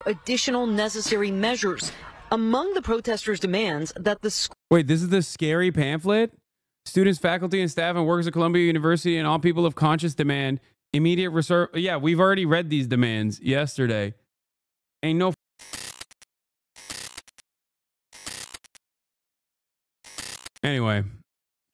additional necessary measures. Among the protesters' demands that the school... Wait, this is the scary pamphlet? Students, faculty, and staff and workers at Columbia University and all people of conscience demand immediate reserve. Yeah, we've already read these demands yesterday. Ain't no... Anyway,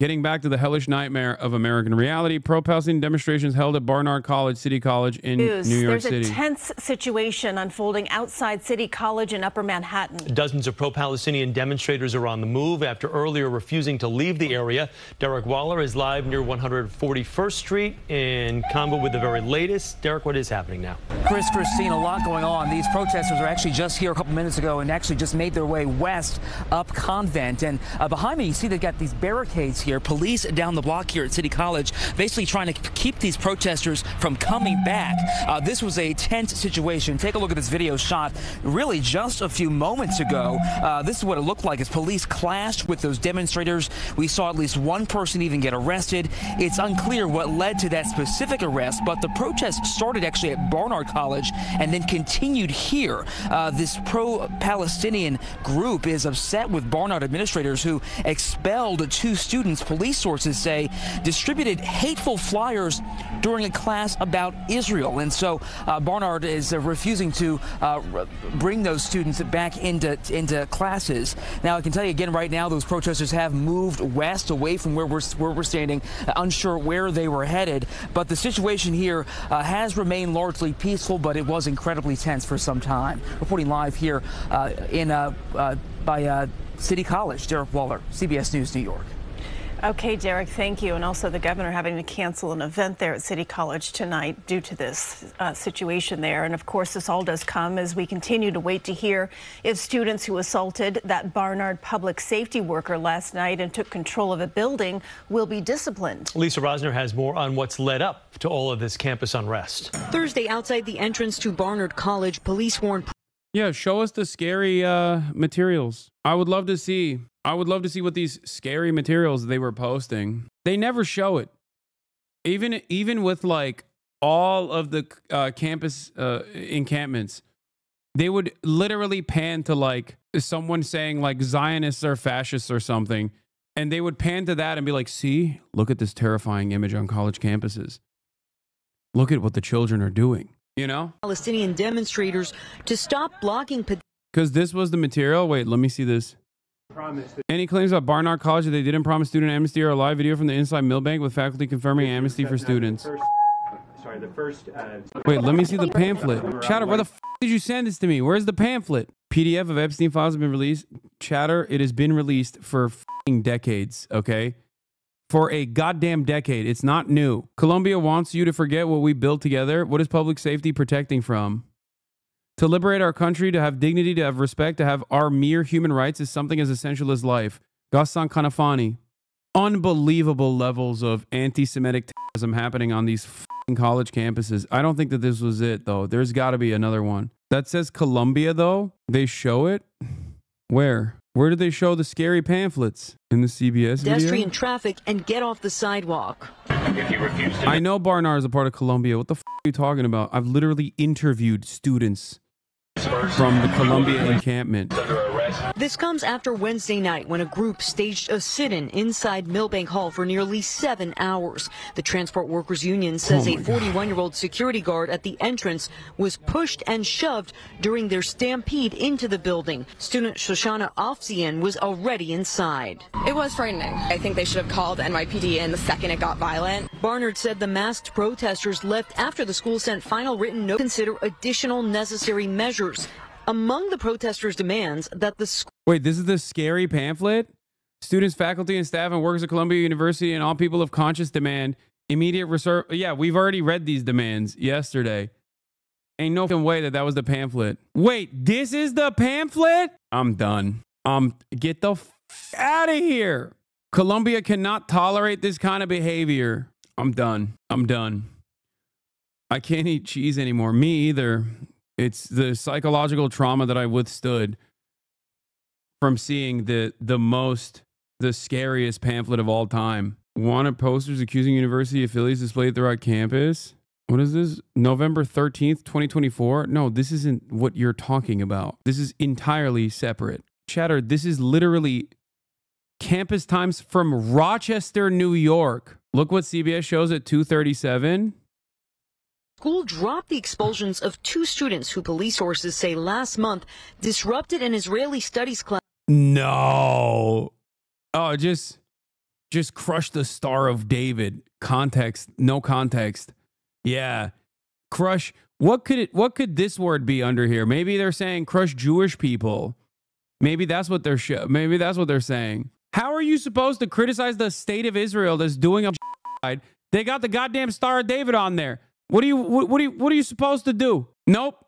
getting back to the hellish nightmare of American reality, pro-Palestinian demonstrations held at Barnard College, City College in New York City. There's a tense situation unfolding outside City College in Upper Manhattan. Dozens of pro-Palestinian demonstrators are on the move after earlier refusing to leave the area. Derek Waller is live near 141st Street in combo with the very latest. Derek, what is happening now? Christine, a lot going on. These protesters are actually just here a couple minutes ago and actually just made their way west up Convent. And behind me, you see they've got these barricades here. Police down the block here at City College basically trying to keep these protesters from coming back. This was a tense situation. Take a look at this video shot really just a few moments ago. This is what it looked like as police clashed with those demonstrators. We saw at least one person even get arrested. It's unclear what led to that specific arrest, but the protest started actually at Barnard College and then continued here. This pro-Palestinian group is upset with Barnard administrators who expelled two students, police sources say, distributed hateful flyers during a class about Israel. And so Barnard is refusing to bring those students back into classes. Now, I can tell you again right now, those protesters have moved west away from where we're standing, unsure where they were headed. But the situation here has remained largely peaceful, but it was incredibly tense for some time. Reporting live here by City College, Derek Waller, CBS News, New York. Okay, Derek, thank you. And also the governor having to cancel an event there at City College tonight due to this situation there. And of course, this all does come as we continue to wait to hear if students who assaulted that Barnard public safety worker last night and took control of a building will be disciplined. Lisa Rosner has more on what's led up to all of this campus unrest. Thursday, outside the entrance to Barnard College, police warned... Yeah, show us the scary materials. I would love to see what these scary materials they were posting. They never show it. Even with like all of the campus encampments, they would literally pan to like someone saying like Zionists are fascists or something. And they would pan to that and be like, see, look at this terrifying image on college campuses. Look at what the children are doing. You know? Palestinian demonstrators to stop blocking... Because this was the material. Wait, let me see this. Any claims about Barnard College that they didn't promise student amnesty are a live video from the inside Millbank with faculty confirming amnesty for students. Wait, let me see the pamphlet. Chatter, where the f did you send this to me? Where's the pamphlet? PDF of Epstein files have been released. Chatter, it has been released for f***ing decades, okay? For a goddamn decade. It's not new. Columbia wants you to forget what we built together. What is public safety protecting from? To liberate our country, to have dignity, to have respect, to have our mere human rights is something as essential as life. Ghassan Kanafani. Unbelievable levels of anti-Semitic terrorism happening on these f***ing college campuses. I don't think that this was it, though. There's got to be another one. That says Columbia, though. They show it? Where? Where do they show the scary pamphlets? In the CBS video? Pedestrian traffic and get off the sidewalk. I know Barnard is a part of Columbia. What the f*** are you talking about? I've literally interviewed students from the Columbia encampment. This comes after Wednesday night when a group staged a sit-in inside Millbank Hall for nearly 7 hours. The Transport Workers Union says a 41-year-old security guard at the entrance was pushed and shoved during their stampede into the building. Student Shoshana Afzian was already inside. It was frightening. I think they should have called NYPD in the second it got violent. Barnard said the masked protesters left after the school sent final written note to consider additional necessary measures. Among the protesters' demands that the school... Wait, this is the scary pamphlet? Students, faculty, and staff and workers at Columbia University and all people of conscience demand immediate reserve... Yeah, we've already read these demands yesterday. Ain't no way that was the pamphlet. Wait, this is the pamphlet? I'm done. Get the f out of here. Columbia cannot tolerate this kind of behavior. I'm done. I'm done. I can't eat cheese anymore. Me either. It's the psychological trauma that I withstood from seeing the scariest pamphlet of all time. Wanted posters accusing university affiliates displayed throughout campus. What is this? November 13th, 2024? No, this isn't what you're talking about. This is entirely separate. Chatter, this is literally campus times from Rochester, New York. Look what CBS shows at 2:37. School dropped the expulsions of 2 students who police sources say last month disrupted an Israeli studies class. No. Oh, just crush the Star of David. Context, no context. Yeah. Crush. What could this word be under here? Maybe they're saying crush Jewish people. Maybe that's what they're saying. How are you supposed to criticize the state of Israel that's doing a genocide? They got the goddamn Star of David on there. What are you supposed to do? Nope.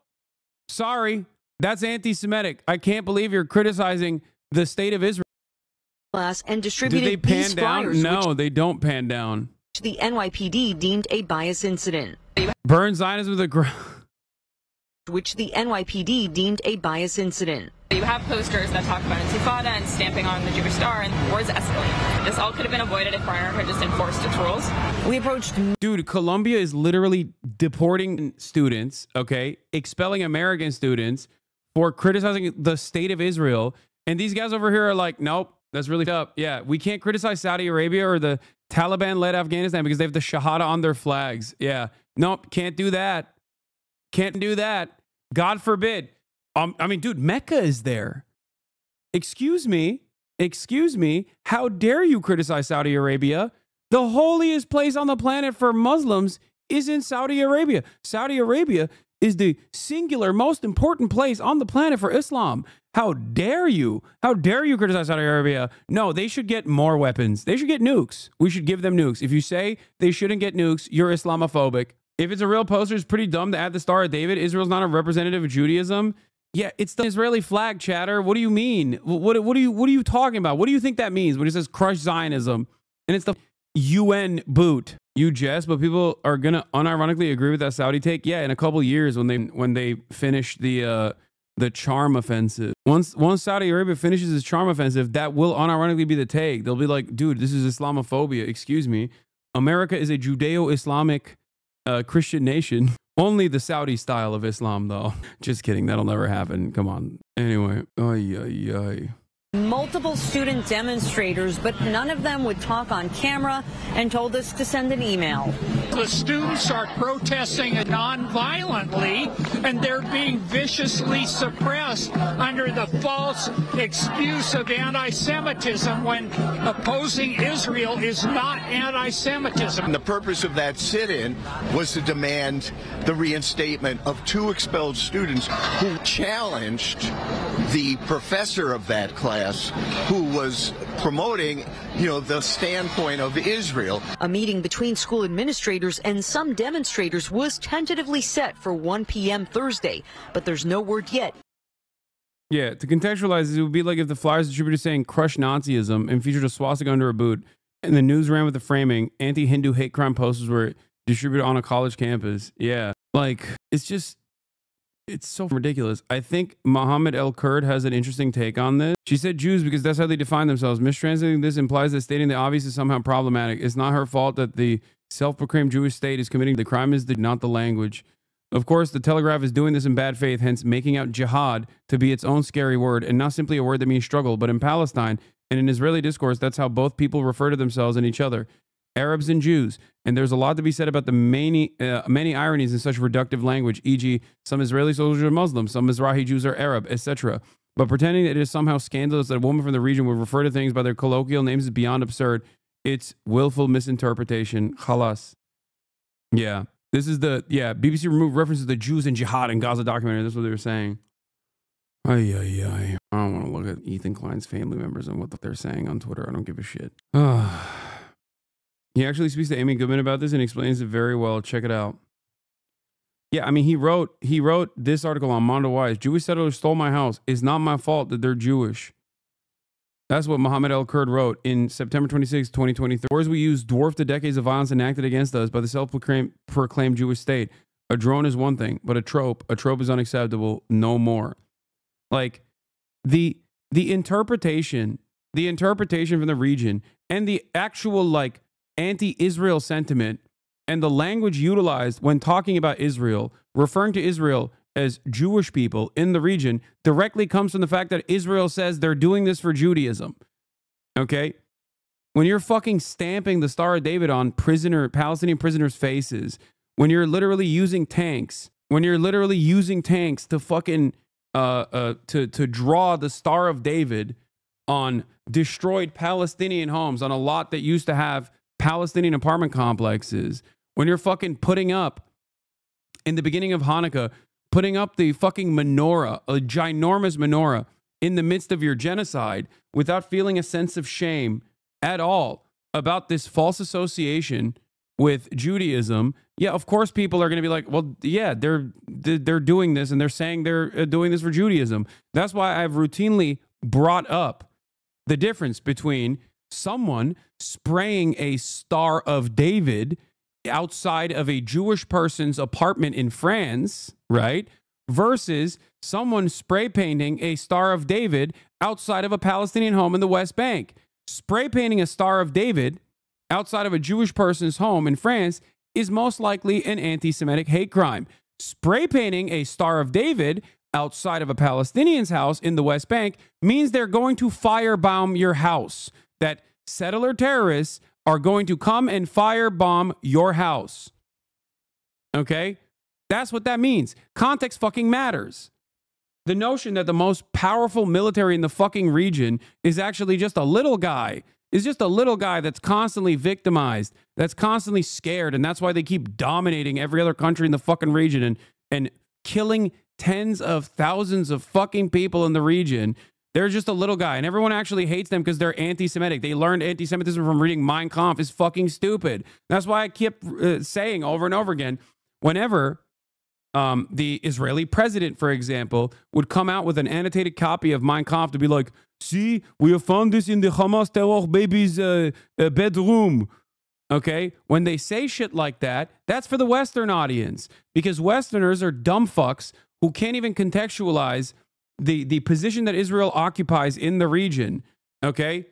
Sorry. That's anti-Semitic. I can't believe you're criticizing the state of Israel. And distributed Do they pan these down? flyers, No, they don't pan down. which the NYPD deemed a bias incident. Burn Zionism to the ground. Which the NYPD deemed a bias incident. You have posters that talk about Intifada and stamping on the Jewish star, and wars escalate. This all could have been avoided if Breyer had just enforced its rules. We approached. Dude, Colombia is literally deporting students, okay? Expelling American students for criticizing the state of Israel. And these guys over here are like, nope, that's really up. Yeah, we can't criticize Saudi Arabia or the Taliban-led Afghanistan because they have the Shahada on their flags. Yeah, nope, can't do that. Can't do that. God forbid. I mean, dude, Mecca is there. Excuse me. How dare you criticize Saudi Arabia? The holiest place on the planet for Muslims is in Saudi Arabia. Saudi Arabia is the singular most important place on the planet for Islam. How dare you? How dare you criticize Saudi Arabia? No, they should get more weapons. They should get nukes. We should give them nukes. If you say they shouldn't get nukes, you're Islamophobic. If it's a real poster, it's pretty dumb to add the Star of David. Israel's not a representative of Judaism. Yeah, it's the Israeli flag, chatter. What do you mean? What are you talking about? What do you think that means when it says crush Zionism? And it's the UN boot. You jest, but people are gonna unironically agree with that Saudi take. Yeah, in a couple years when they finish the charm offensive. Once Saudi Arabia finishes its charm offensive, that will unironically be the take. They'll be like, dude, this is Islamophobia. Excuse me. America is a Judeo-Islamic Christian nation. Only the Saudi style of Islam, though. Just kidding. That'll never happen. Come on. Anyway. Multiple student demonstrators, but none of them would talk on camera and told us to send an email. The students are protesting non-violently, and they're being viciously suppressed under the false excuse of anti-Semitism when opposing Israel is not anti-Semitism. The purpose of that sit-in was to demand the reinstatement of 2 expelled students who challenged the professor of that class who was promoting, the standpoint of Israel. A meeting between school administrators and some demonstrators was tentatively set for 1 p.m. Thursday, but there's no word yet. Yeah, to contextualize, it would be like if the flyers distributed saying crush Nazism and featured a swastika under a boot, and the news ran with the framing, anti-Hindu hate crime posters were distributed on a college campus. Yeah, like, it's so ridiculous. I think Mohammed El-Kurd has an interesting take on this. She said Jews because that's how they define themselves. Mistranslating this implies that stating the obvious is somehow problematic. It's not her fault that the self-proclaimed Jewish state is committing the crime, is not the language. Of course, the Telegraph is doing this in bad faith, hence making out jihad to be its own scary word and not simply a word that means struggle. But in Palestine and in Israeli discourse, that's how both people refer to themselves and each other. Arabs and Jews. And there's a lot to be said about the many ironies in such reductive language, e.g., some Israeli soldiers are Muslim, some Mizrahi Jews are Arab, etc. But pretending that it is somehow scandalous that a woman from the region would refer to things by their colloquial names is beyond absurd. It's willful misinterpretation. Khalas. Yeah. This is BBC removed references to the Jews and jihad in Gaza documentary. That's what they were saying. I don't want to look at Ethan Klein's family members and what they're saying on Twitter. I don't give a shit. He actually speaks to Amy Goodman about this and explains it very well. Check it out. Yeah, I mean, he wrote this article on Mondo Wise. Jewish settlers stole my house. It's not my fault that they're Jewish. That's what Mohammed El-Kurd wrote in September 26, 2023. Words we use dwarf the decades of violence enacted against us by the self-proclaimed Jewish state. A drone is one thing, but a trope is unacceptable. No more. Like the interpretation from the region and the actual anti-Israel sentiment And the language utilized when talking about Israel, referring to Israel as Jewish people in the region, directly comes from the fact that Israel says they're doing this for Judaism. Okay? When you're fucking stamping the Star of David on Palestinian prisoners' faces, when you're literally using tanks, to fucking to draw the Star of David on destroyed Palestinian homes on a lot that used to have Palestinian apartment complexes, when you're fucking putting up, in the beginning of Hanukkah, putting up the fucking menorah, a ginormous menorah, in the midst of your genocide without feeling a sense of shame at all about this false association with Judaism, yeah, of course people are going to be like, well, yeah, they're doing this and they're saying they're doing this for Judaism. That's why I've routinely brought up the difference between someone spraying a Star of David outside of a Jewish person's apartment in France, right, versus someone spray painting a Star of David outside of a Palestinian home in the West Bank. Spray painting a Star of David outside of a Jewish person's home in France is most likely an anti-Semitic hate crime. Spray painting a Star of David outside of a Palestinian's house in the West Bank means they're going to firebomb your house. That settler terrorists are going to come and firebomb your house. Okay? That's what that means. Context fucking matters. The notion that the most powerful military in the fucking region is actually just a little guy, is just a little guy that's constantly victimized, that's constantly scared, and that's why they keep dominating every other country in the fucking region and killing tens of thousands of fucking people in the region. They're just a little guy, and everyone actually hates them because they're anti-Semitic. They learned anti-Semitism from reading Mein Kampf. Is fucking stupid. That's why I kept saying over and over again, whenever the Israeli president, for example, would come out with an annotated copy of Mein Kampf to be like, see, we have found this in the Hamas terror baby's bedroom. Okay? When they say shit like that, that's for the Western audience, because Westerners are dumb fucks who can't even contextualize the position that Israel occupies in the region. Okay?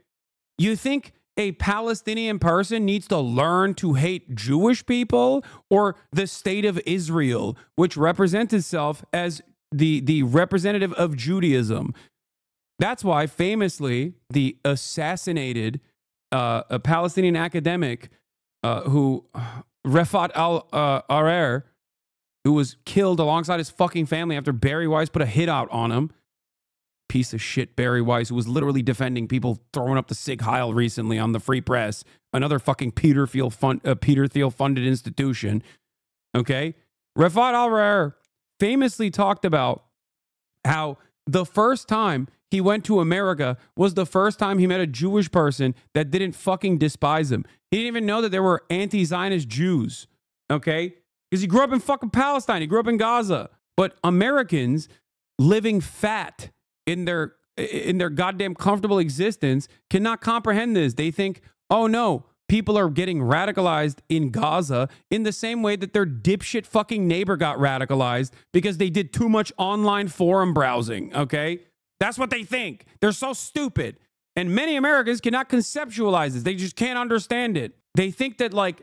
You think a Palestinian person needs to learn to hate Jewish people or the state of Israel, which represents itself as the representative of Judaism? That's why, famously, the assassinated a Palestinian academic who Refat al-Arar, who was killed alongside his fucking family after Barry Weiss put a hit out on him. Piece of shit Barry Weiss, who was literally defending people throwing up the Sig Heil recently on the Free Press, another fucking Peter Thiel funded institution. Okay? Refat al-Arar famously talked about how the first time he went to America was the first time he met a Jewish person that didn't fucking despise him. He didn't even know that there were anti-Zionist Jews. Okay? Because he grew up in fucking Palestine. He grew up in Gaza. But Americans living fat in their goddamn comfortable existence cannot comprehend this. They think, oh no, people are getting radicalized in Gaza in the same way that their dipshit fucking neighbor got radicalized because they did too much online forum browsing, okay? That's what they think. They're so stupid. And many Americans cannot conceptualize this. They just can't understand it. They think that like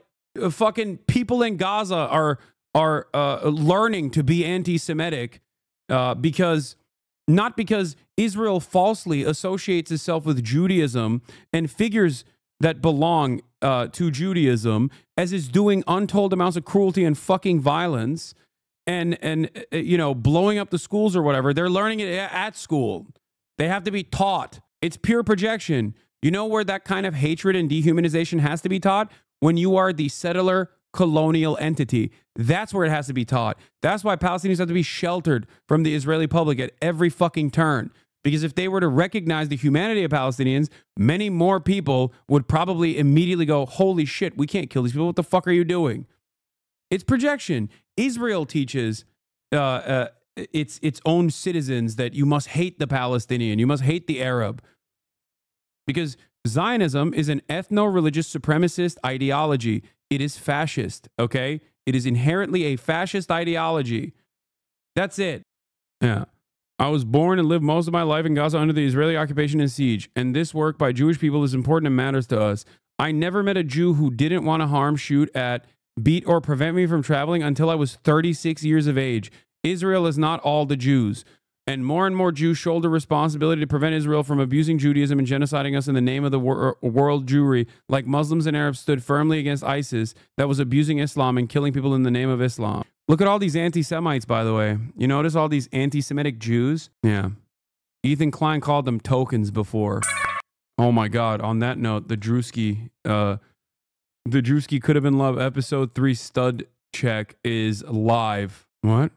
fucking people in Gaza are learning to be anti-Semitic because Israel falsely associates itself with Judaism and figures that belong to Judaism as is doing untold amounts of cruelty and fucking violence and you know, blowing up the schools or whatever. They're learning it at school. They have to be taught. It's pure projection. You know where that kind of hatred and dehumanization has to be taught? When you are the settler colonial entity. That's where it has to be taught. That's why Palestinians have to be sheltered from the Israeli public at every fucking turn. Because if they were to recognize the humanity of Palestinians, many more people would probably immediately go, holy shit, we can't kill these people. What the fuck are you doing? It's projection. Israel teaches its own citizens that you must hate the Palestinian. You must hate the Arab. Because Zionism is an ethno-religious supremacist ideology. It is fascist, okay? It is inherently a fascist ideology. That's it. Yeah. I was born and lived most of my life in Gaza under the Israeli occupation and siege, and this work by Jewish people is important and matters to us. I never met a Jew who didn't want to harm, shoot at, beat or prevent me from traveling until I was 36 years of age. Israel is not all the Jews. And more Jews shoulder responsibility to prevent Israel from abusing Judaism and genociding us in the name of the world Jewry, like Muslims and Arabs stood firmly against ISIS that was abusing Islam and killing people in the name of Islam. Look at all these anti-Semites, by the way. You notice all these anti-Semitic Jews? Yeah. Ethan Klein called them tokens before. Oh my God. On that note, the Drewski Could Have Been Love episode 3 stud check is live. What?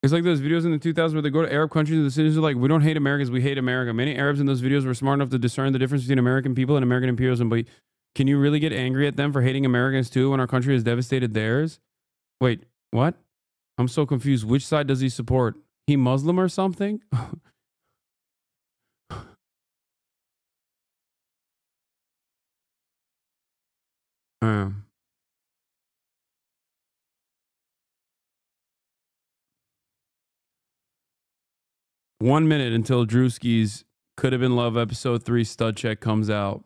It's like those videos in the 2000s where they go to Arab countries and the citizens are like, we don't hate Americans, we hate America. Many Arabs in those videos were smart enough to discern the difference between American people and American imperialism. But can you really get angry at them for hating Americans too when our country has devastated theirs? Wait, what? I'm so confused. Which side does he support? He Muslim or something? um. 1 minute until Drewski's Could Have Been Love episode 3 stud check comes out.